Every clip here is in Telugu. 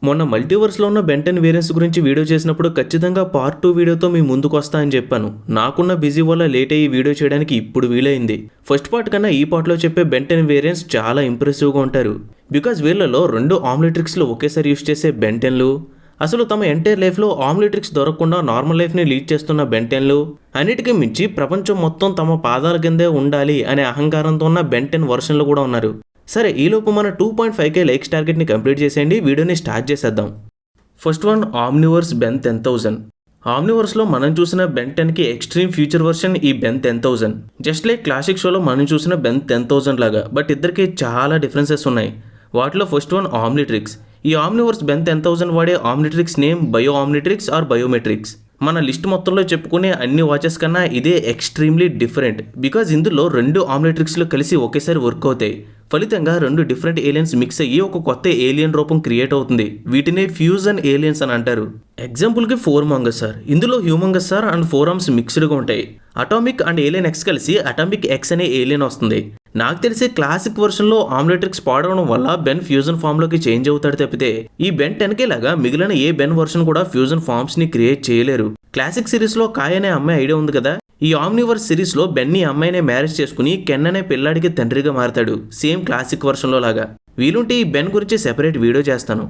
మొన్న మల్టీవర్స్లో ఉన్న బెన్ 10 వేరియంట్స్ గురించి వీడియో చేసినప్పుడు ఖచ్చితంగా పార్ట్ 2 వీడియోతో మీ ముందుకు వస్తా అని చెప్పాను. నాకున్న బిజీ వల్ల లేట్ అయ్యి వీడియో చేయడానికి ఇప్పుడు వీలైంది. ఫస్ట్ పార్ట్ కన్నా ఈ పార్ట్లో చెప్పే బెన్ 10 వేరియంట్స్ చాలా ఇంప్రెసివ్గా ఉంటారు. బికాజ్ వీళ్ళలో 2 ఆమ్నిట్రిక్స్లు ఒకేసారి యూస్ చేసే బెన్ 10లు, అసలు తమ ఎంటైర్ లైఫ్లో ఆమ్నిట్రిక్స్ దొరకకుండా నార్మల్ లైఫ్ని లీడ్ చేస్తున్న బెన్ 10లు, అన్నిటికీ మించి ప్రపంచం మొత్తం తమ పాదాల కిందే ఉండాలి అనే అహంకారంతో ఉన్న బెన్ 10 వర్షన్లు కూడా ఉన్నారు. సరే, ఈలోపు మన 2.5K లైక్స్ టార్గెట్ని కంప్లీట్ చేసేయండి. వీడియోని స్టార్ట్ చేసేద్దాం. First one, Omniverse Ben 10,000. ఆమ్నివర్స్లో మనం చూసిన బెన్ 10కి ఎక్స్ట్రీమ్ ఫ్యూచర్ వర్షన్ ఈ బెన్ 10,000. జస్ట్ లైక్ క్లాసిక్ షోలో మనం చూసిన బెన్ 10,000 లాగా, బట్ ఇద్దరికి చాలా డిఫరెన్సెస్ ఉన్నాయి. వాటిలో ఫస్ట్ వన్ ఆమ్నిట్రిక్స్. ఈ ఆమ్నివర్స్ బెన్ 10,000 వాడే ఆమ్నిట్రిక్స్ నేమ్ బయో ఆమ్నిట్రిక్స్ ఆర్ బయోమెట్రిక్స్. మన లిస్ట్ మొత్తంలో చెప్పుకునే అన్ని వాచెస్ కన్నా ఇదే ఎక్స్ట్రీమ్లీ డిఫరెంట్. బికాజ్ ఇందులో 2 ఆమ్నిట్రిక్స్లు కలిసి ఒకేసారి వర్క్ అవుతాయి. ఫలితంగా 2 డిఫరెంట్ ఏలియన్స్ మిక్స్ అయ్యి ఒక కొత్త ఏలియన్ రూపం క్రియేట్ అవుతుంది. వీటినే ఫ్యూజన్ ఏలియన్స్ అని అంటారు. ఎగ్జాంపుల్కి 4 మంగసార్. ఇందులో హ్యూమంగసార్ అండ్ 4 ఆర్మ్స్ మిక్స్డ్గా ఉంటాయి. అటామిక్ అండ్ ఏలియన్ ఎక్స్ కలిసి అటామిక్ ఎక్స్ అనే ఏలియన్ వస్తుంది. నాకు తెలిసి క్లాసిక్ వర్షన్లో ఆమ్నిట్రిక్స్ పాడవడం వల్ల బెన్ ఫ్యూజన్ ఫామ్లోకి చేంజ్ అవుతాడు తప్పితే ఈ బెన్ 10K లాగా మిగిలిన ఏ బెన్ వర్షన్ కూడా ఫ్యూజన్ ఫామ్స్ని క్రియేట్ చేయలేరు. క్లాసిక్ సిరీస్లో కాయ్ అనే అమ్మాయి ఐడియా ఉంది కదా. ఈ ఆమ్నివర్స్ సిరీస్లో బెన్నీ అమ్మాయినే మ్యారేజ్ చేసుకుని కెన్ అనే పిల్లాడికి తండ్రిగా మారతాడు, సేమ్ క్లాసిక్ వర్షన్లో లాగా. వీలుంటే ఈ బెన్ గురించి సెపరేట్ వీడియో చేస్తాను.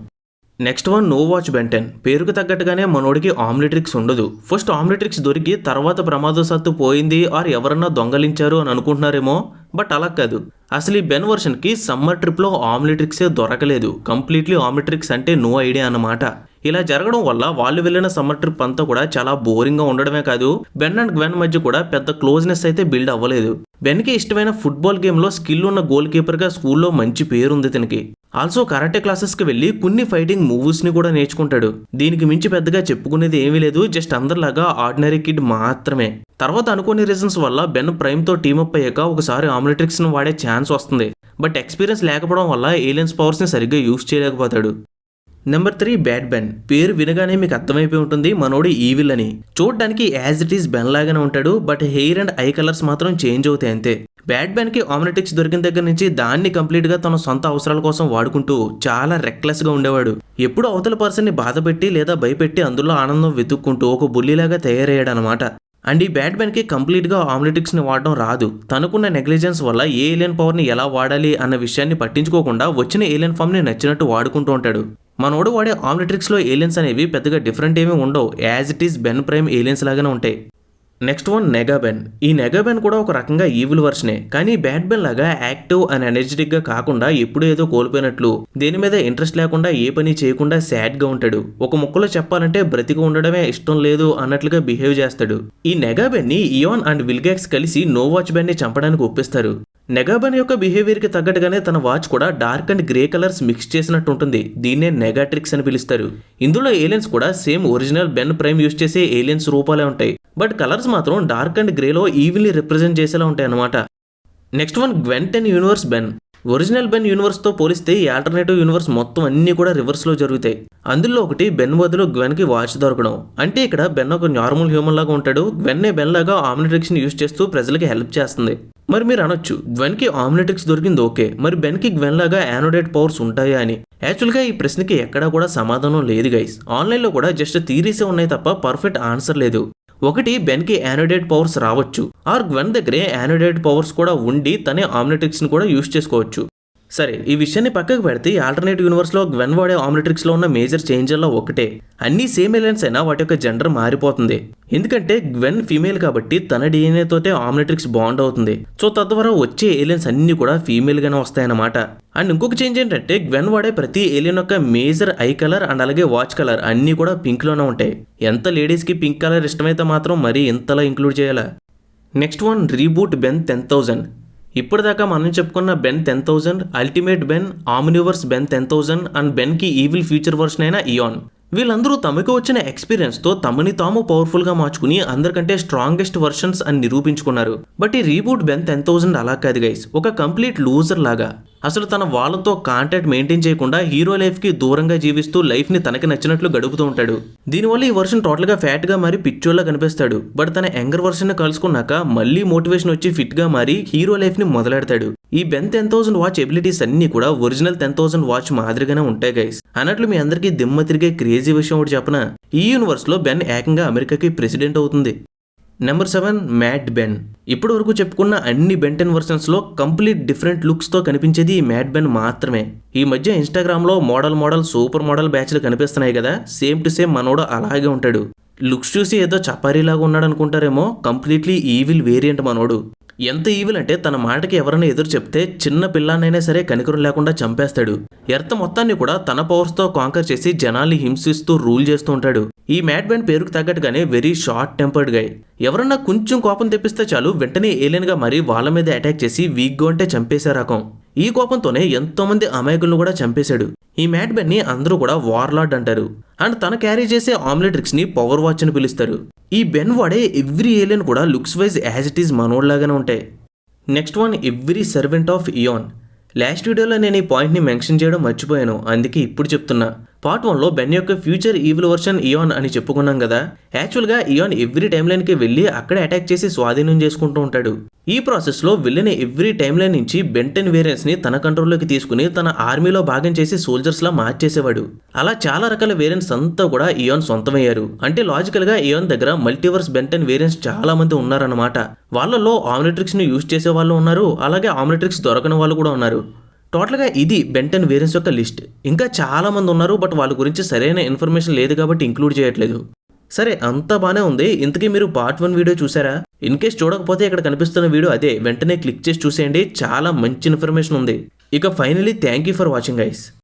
Next one, no watch Ben 10. పేరుకు తగ్గట్టుగానే మనోడికి ఆమ్నిట్రిక్స్ ఉండదు. ఫస్ట్ ఆమ్నిట్రిక్స్ దొరికి తర్వాత ప్రమాదవశాత్తు పోయింది ఆర్ ఎవరన్నా దొంగలించారు అని అనుకుంటున్నారేమో, బట్ అలా కాదు. అసలు ఈ బెన్ వర్షన్కి సమ్మర్ ట్రిప్లో ఆమ్నిట్రిక్సే దొరకలేదు. కంప్లీట్లీ ఆమ్నిట్రిక్స్ అంటే నో ఐడియా అన్నమాట. ఇలా జరగడం వల్ల వాళ్ళు వెళ్ళిన సమ్మర్ ట్రిప్ అంతా కూడా చాలా బోరింగ్గా ఉండడమే కాదు, బెన్ అండ్ గ్వెన్ మధ్య కూడా పెద్ద క్లోజ్నెస్ అయితే బిల్డ్ అవ్వలేదు. బెన్కి ఇష్టమైన ఫుట్బాల్ గేమ్లో స్కిల్ ఉన్న గోల్ కీపర్గా స్కూల్లో మంచి పేరుంది తనకి. ఆల్సో కరాటే క్లాసెస్కి వెళ్ళి కొన్ని ఫైటింగ్ మూవ్స్ని కూడా నేర్చుకుంటాడు. దీనికి మించి పెద్దగా చెప్పుకునేది ఏమీ లేదు, జస్ట్ అందరిలాగా ఆర్డినరీ కిడ్ మాత్రమే. తర్వాత అనుకోని రీజన్స్ వల్ల బెన్ ప్రైమ్తో టీమప్ అయ్యాక ఒకసారి ఆమ్నిట్రిక్స్ని వాడే ఛాన్స్ వస్తుంది. బట్ ఎక్స్పీరియన్స్ లేకపోవడం వల్ల ఏలియన్స్ పవర్స్ని సరిగ్గా యూజ్ చేయలేకపోతాడు. Number 3, bad Ben. పేరు వినగానే మీకు అర్థమైపోయి ఉంటుంది మనోడు ఈవిల్ అని. చూడడానికి యాజ్ ఇట్ ఈస్ బెన్ లాగానే ఉంటాడు, but hair and I colours మాత్రం చేంజ్ అవుతాయి అంతే. బ్యాడ్ బెన్కి ఆమ్నిట్రిక్స్ దొరికిన దగ్గర నుంచి దాన్ని కంప్లీట్గా తన సొంత అవసరాల కోసం వాడుకుంటూ చాలా రెక్లెస్గా ఉండేవాడు. ఎప్పుడు అవతల పర్సన్ని బాధపెట్టి లేదా భయపెట్టి అందులో ఆనందం వెతుక్కుంటూ ఒక బుల్లిలాగా తయారయ్యాడు అనమాట. అండ్ ఈ బ్యాడ్ బెన్కి కంప్లీట్గా ఆమ్నిట్రిక్స్ని వాడడం రాదు. తనకున్న నెగ్లిజెన్స్ వల్ల ఏ ఏలియన్ పవర్ని ఎలా వాడాలి అన్న విషయాన్ని పట్టించుకోకుండా వచ్చిన ఏలియన్ ఫామ్ని నచ్చినట్టు వాడుకుంటూ ఉంటాడు. మనోడు వాడే ఆమ్నిట్రిక్స్లో ఏలియన్స్ అనేవి పెద్దగా డిఫరెంట్ ఏమీ ఉండవు, as it is Ben prime aliens లాగానే ఉంటాయి. Next one, Negaben. ఈ నెగాబెన్ కూడా ఒక రకంగా ఈవిల్ వర్షనే, కానీ బ్యాడ్ బెన్ లాగా యాక్టివ్ అండ్ ఎనర్జెటిక్గా కాకుండా ఎప్పుడు ఏదో కోల్పోయినట్లు, దేని మీద ఇంట్రెస్ట్ లేకుండా ఏ పని చేయకుండా సాడ్గా ఉంటాడు. ఒక ముక్కలో చెప్పాలంటే బ్రతికి ఉండడమే ఇష్టం లేదు అన్నట్లుగా బిహేవ్ చేస్తాడు. ఈ నెగాబెన్ని ఇయాన్ అండ్ విల్గాక్స్ కలిసి నో వాచ్ బెన్ని చంపడానికి ఒప్పిస్తారు. నెగాబెన్ యొక్క బిహేవియర్కి తగ్గట్టుగానే తన వాచ్ కూడా dark and grey colours mix చేసినట్టు ఉంటుంది. దీన్నే నెగాట్రిక్స్ అని పిలుస్తారు. ఇందులో ఏలియన్స్ కూడా same original Ben prime use చేసే ఏలియన్స్ రూపాలే ఉంటాయి, బట్ కలర్స్ మాత్రం డార్క్ అండ్ గ్రేలో ఈవిల్ని రిప్రజెంట్ చేసేలా ఉంటాయి అన్నమాట. Next one, Gwen 10 universe Ben. Original Ben యూనివర్స్తో పోలిస్తే ఈ ఆల్టర్నేటివ్ యూనివర్స్ మొత్తం అన్నీ కూడా రివర్స్లో జరుగుతాయి. అందులో ఒకటి బెన్ బదులు గ్వెన్కి వాచ్ దొరకడం. అంటే ఇక్కడ బెన్ ఒక నార్మల్ హ్యూమన్ లాగా ఉంటాడు, గ్వెన్నే బెన్ లాగా ఆమ్నిట్రిక్స్ని యూజ్ చేస్తూ ప్రజలకి హెల్ప్ చేస్తుంది. మరి మీరు అనొచ్చు, గ్వెన్కి ఆమ్నిట్రిక్స్ దొరికింది ఓకే, మరి బెన్కి గ్వెన్ లాగా యానోడేట్ పవర్స్ ఉంటాయా అని. యాక్చువల్గా ఈ ప్రశ్నకి ఎక్కడా కూడా సమాధానం లేదు గైస్. ఆన్లైన్లో కూడా జస్ట్ థీరీసే ఉన్నాయి తప్ప పర్ఫెక్ట్ ఆన్సర్ లేదు. ఒకటి, బెన్కి యానోడేట్ పవర్స్ రావచ్చు, ఆర్ గ్వెన్ దగ్గరే యానోడేట్ పవర్స్ కూడా ఉండి తనే ఆమ్నిట్రిక్స్ని కూడా యూజ్ చేసుకోవచ్చు. సరే, ఈ విషయాన్ని పక్కకు పెడితే ఆల్టర్నేటివ్ యూనివర్స్లో గ్వెన్ వాడే ఆమ్నిట్రిక్స్లో ఉన్న మేజర్ చేంజర్లో ఒకటే, అన్ని సేమ్ ఏలియన్స్ అయినా వాటి యొక్క జెండర్ మారిపోతుంది. ఎందుకంటే గ్వెన్ ఫీమేల్ కాబట్టి తన DNA తోటే ఆమ్నిట్రిక్స్ బాండ్ అవుతుంది. సో తద్వారా వచ్చే ఏలియన్స్ అన్ని కూడా ఫీమేల్గానే వస్తాయన్నమాట. అండ్ ఇంకొక చేంజ్ ఏంటంటే గ్వెన్ వాడే ప్రతి ఏలియన్ యొక్క మేజర్ ఐ కలర్ అండ్ అలాగే వాచ్ కలర్ అన్నీ కూడా పింక్లోనే ఉంటాయి. ఎంత లేడీస్కి పింక్ కలర్ ఇష్టమైతే మాత్రం మరీ ఇంతలా ఇంక్లూడ్ చేయాలా. Next one, reboot Ben 10,000. ఇప్పటిదాకా మనం చెప్పుకున్న Ben 10,000, ultimate Ben, Omniverse Ben 10,000 and బెన్కి ఈవిల్ ఫ్యూచర్ వర్షన్ అయిన ఇయాన్. వీళ్ళందరూ తమకు వచ్చిన ఎక్స్పీరియన్స్తో తమని తాము పవర్ఫుల్గా మార్చుకుని అందరికంటే స్ట్రాంగెస్ట్ వర్షన్స్ అని నిరూపించుకున్నారు. బట్ ఈ రీబూట్ బెన్ 10,000 అలా కాదు గైస్, ఒక కంప్లీట్ లూజర్ లాగా. అసలు తన వాళ్ళతో కాంటాక్ట్ మెయింటైన్ చేయకుండా హీరో లైఫ్కి దూరంగా జీవిస్తూ లైఫ్ని తనకి నచ్చినట్లు గడుపుతూ ఉంటాడు. దీనివల్ల ఈ వర్షన్ టోటల్గా ఫ్యాట్గా మారి పిచ్చోళ్ళ కనిపిస్తాడు. బట్ తన యంగర్ వర్షన్ని కలుసుకున్నాక మళ్ళీ మోటివేషన్ వచ్చి ఫిట్గా మారి హీరో లైఫ్ని మొదలెడతాడు. ఈ బెన్ 10,000 వాచ్ ఎబిలిటీస్ అన్ని కూడా ఒరిజినల్ 10,000 వాచ్ మాదిరిగానే ఉంటాయి గైస్. అన్నట్లు మీ అందరికీ దిమ్మ తిరిగే క్రేజీ విషయం ఒకటి చెప్పనా, ఈ యూనివర్స్ లో బెన్ ఏకంగా అమెరికాకి ప్రెసిడెంట్ అవుతుంది. Number 7 mad Ben. ఇప్పటి వరకు చెప్పుకున్న అన్ని బెన్ 10 వర్షన్స్ లో కంప్లీట్ డిఫరెంట్ లుక్స్ తో కనిపించేది ఈ మ్యాడ్ బెన్ మాత్రమే. ఈ మధ్య ఇన్స్టాగ్రామ్ లో మోడల్ సూపర్ మోడల్ బ్యాచ్లు కనిపిస్తున్నాయి కదా, సేమ్ టు సేమ్ మనోడు అలాగే ఉంటాడు. లుక్స్ చూసి ఏదో చపారీలాగా ఉన్నాడు అనుకుంటారేమో, కంప్లీట్లీ ఈవిల్ వేరియంట్ మనోడు. ఎంత ఈవిల్ అంటే తన మాటకి ఎవరైనా ఎదురు చెప్తే చిన్న పిల్లానైనా సరే కనికరం లేకుండా చంపేస్తాడు. ఎర్త్ మొత్తాన్ని కూడా తన పవర్స్ తో కాంకర్ చేసి జనాల్ని హింసిస్తూ రూల్ చేస్తూ ఉంటాడు. ఈ మ్యాడ్ బెన్ పేరుకు తగ్గట్టుగానే వెరీ షార్ట్ టెంపర్డ్ గై. ఎవరన్నా కొంచెం కోపం తెప్పిస్తే చాలు వెంటనే ఏలియన్ గా మరి వాళ్ళ మీద అటాక్ చేసి వీక్గా ఉంటే చంపేసే రకం. ఈ కోపంతోనే ఎంతో మంది అమాయకులను కూడా చంపేశాడు. ఈ మ్యాడ్ బెన్ ని అందరూ కూడా వార్లార్డ్ అంటారు. అండ్ తన క్యారీ చేసే ఆమ్లెట్రిక్స్ ని పవర్ వాచ్ అని పిలుస్తారు. ఈ బెన్ వాడే ఎవ్రీ ఏలియన్ కూడా looks wise as it is మనోడ్లాగానే ఉంటాయి. Next one every servant of Eon. Last వీడియోలో నేను ఈ పాయింట్ని మెన్షన్ చేయడం మర్చిపోయాను, అందుకే ఇప్పుడు చెప్తున్నా. పార్ట్ 1లో బెన్ యొక్క ఫ్యూచర్ ఈవిల్ వర్షన్ ఇయాన్ అని చెప్పుకున్నాం కదా. యాక్చువల్గా ఇయాన్ ఎవ్రీ టైమ్ లైన్కి వెళ్ళి అక్కడే అటాక్ చేసి స్వాధీనం చేసుకుంటూ ఉంటాడు. ఈ ప్రాసెస్లో వెళ్ళిన ఎవ్రీ టైమ్ లైన్ నుంచి బెన్ 10 వేరియంట్స్ని తన కంట్రోల్లోకి తీసుకుని తన ఆర్మీలో భాగం చేసి సోల్జర్స్లా మార్చేసేవాడు. అలా చాలా రకాల వేరియంట్స్ అంతా కూడా ఇయాన్ సొంతమయ్యారు. అంటే లాజికల్గా ఇయాన్ దగ్గర మల్టీవర్స్ బెన్ 10 వేరియంట్స్ చాలా మంది ఉన్నారన్నమాట. వాళ్ళలో ఆమ్లెట్రిక్స్ని యూజ్ చేసే వాళ్ళు ఉన్నారు, అలాగే ఆమ్లెట్రిక్స్ దొరకని వాళ్ళు కూడా ఉన్నారు. టోటల్గా ఇది బెన్ 10 వేరియంట్స్ యొక్క లిస్ట్. ఇంకా చాలా మంది ఉన్నారు, బట్ వాళ్ళ గురించి సరైన ఇన్ఫర్మేషన్ లేదు కాబట్టి ఇంక్లూడ్ చేయట్లేదు. సరే, అంతా బానే ఉంది. ఇంతకీ మీరు పార్ట్ 1 వీడియో చూసారా? ఇన్ కేస్ చూడకపోతే ఇక్కడ కనిపిస్తున్న వీడియో అదే, వెంటనే క్లిక్ చేసి చూసేయండి. చాలా మంచి ఇన్ఫర్మేషన్ ఉంది. ఇక finally thank you for watching guys.